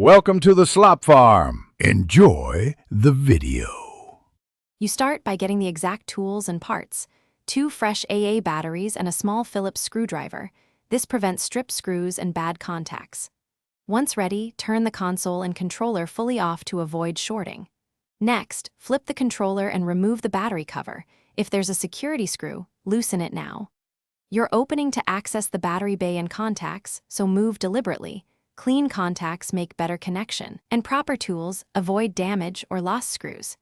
Welcome to the Slop Farm. Enjoy the video. You start by getting the exact tools and parts: 2 fresh AA batteries and a small Phillips screwdriver. This prevents stripped screws and bad contacts. Once ready, turn the console and controller fully off to avoid shorting. Next, flip the controller and remove the battery cover. If there's a security screw, loosen it now. You're opening to access the battery bay and contacts, so move deliberately. Clean contacts make better connection, and proper tools avoid damage or lost screws.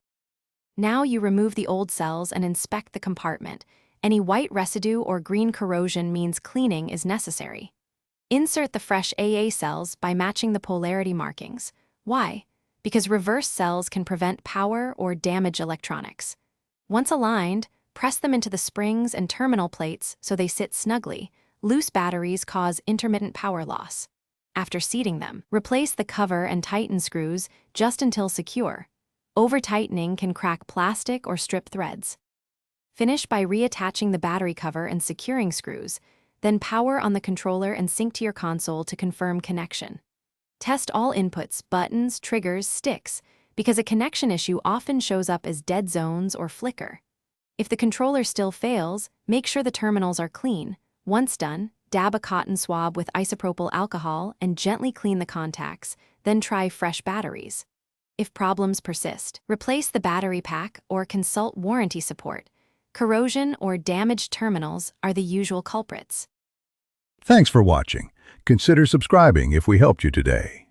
Now you remove the old cells and inspect the compartment. Any white residue or green corrosion means cleaning is necessary. Insert the fresh AA cells by matching the polarity markings. Why? Because reverse cells can prevent power or damage electronics. Once aligned, press them into the springs and terminal plates so they sit snugly. Loose batteries cause intermittent power loss. After seating them, replace the cover and tighten screws just until secure. Over-tightening can crack plastic or strip threads. Finish by reattaching the battery cover and securing screws, then power on the controller and sync to your console to confirm connection. Test all inputs, buttons, triggers, sticks, because a connection issue often shows up as dead zones or flicker. If the controller still fails, make sure the terminals are clean. Once done, dab a cotton swab with isopropyl alcohol and gently clean the contacts, then try fresh batteries. If problems persist, replace the battery pack or consult warranty support. Corrosion or damaged terminals are the usual culprits. Thanks for watching. Consider subscribing if we helped you today.